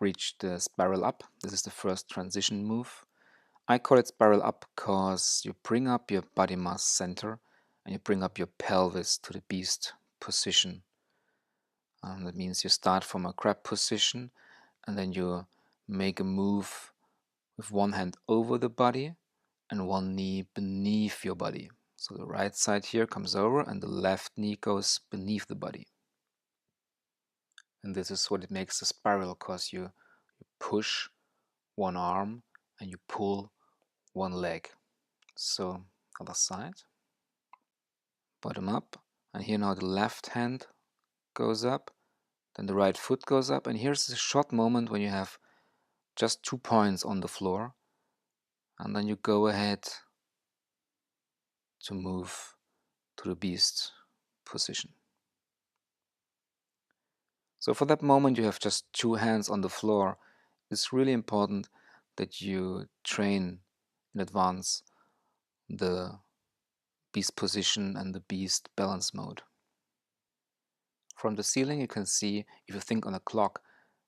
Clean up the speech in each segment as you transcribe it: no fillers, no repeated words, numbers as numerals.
reached the spiral up. This is the first transition move. I call it spiral up because you bring up your body mass center and you bring up your pelvis to the beast position. That means you start from a crab position and then you make a move with one hand over the body and one knee beneath your body. So the right side here comes over and the left knee goes beneath the body. And this is what it makes a spiral, because you push one arm and you pull one leg. So other side, bottom up, and here now the left hand goes up, then the right foot goes up, and here's a short moment when you have just 2 points on the floor, and then you go ahead to move to the beast position. So for that moment you have just 2 hands on the floor. It's really important that you train in advance the beast position and the beast balance mode. From the ceiling you can see, if you think on a clock,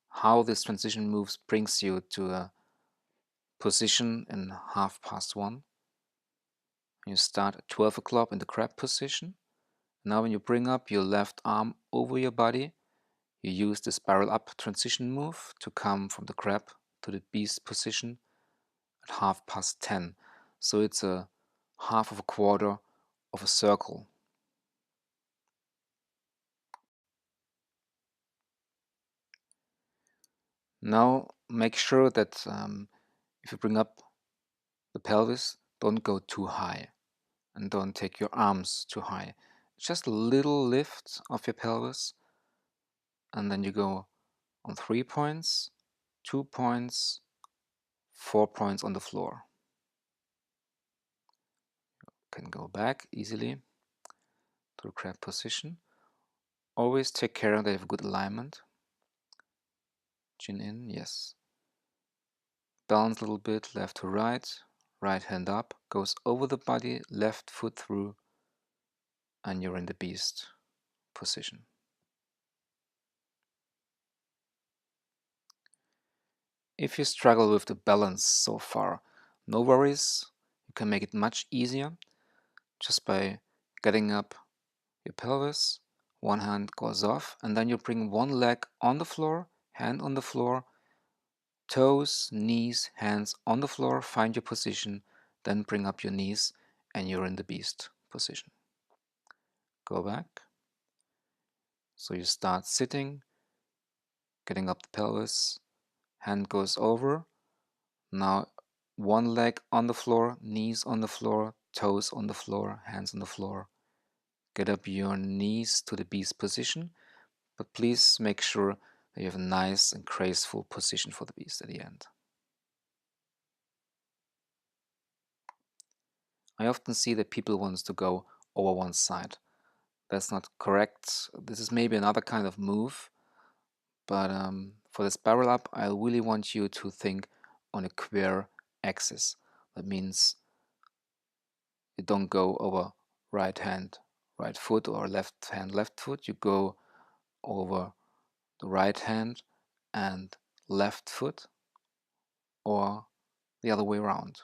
how this transition moves brings you to a position in 1:30. You start at 12 o'clock in the crab position. Now when you bring up your left arm over your body, you use the spiral up transition move to come from the crab to the beast position at 10:30. So it's a half of a quarter of a circle. Now make sure that if you bring up the pelvis, don't go too high and don't take your arms too high. Just a little lift of your pelvis, and then you go on 3 points, 2 points, 4 points on the floor. You can go back easily to the crab position. Always take care that you have good alignment. Chin in, yes. Balance a little bit, left to right, right hand up, goes over the body, left foot through, and you're in the beast position. If you struggle with the balance so far, no worries. You can make it much easier just by getting up your pelvis. One hand goes off, and then you bring one leg on the floor, hand on the floor, toes, knees, hands on the floor, find your position, then bring up your knees and you're in the beast position. Go back. So you start sitting, getting up the pelvis, hand goes over. Now one leg on the floor, knees on the floor, toes on the floor, hands on the floor. Get up your knees to the beast position, but please make sure that you have a nice and graceful position for the beast at the end. I often see that people want to go over one side. That's not correct. This is maybe another kind of move, but for the spiral up, I really want you to think on a queer axis. That means you don't go over right hand, right foot, or left hand, left foot. You go over the right hand and left foot, or the other way around.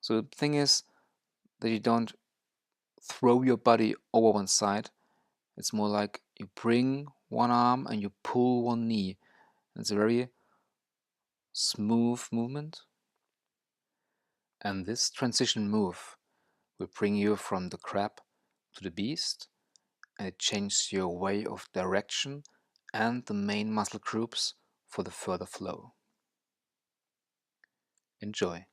So the thing is that you don't throw your body over one side. It's more like you bring one arm and you pull one knee. It's a very smooth movement. And this transition move will bring you from the crab to the beast, and it changes your way of direction and the main muscle groups for the further flow. Enjoy.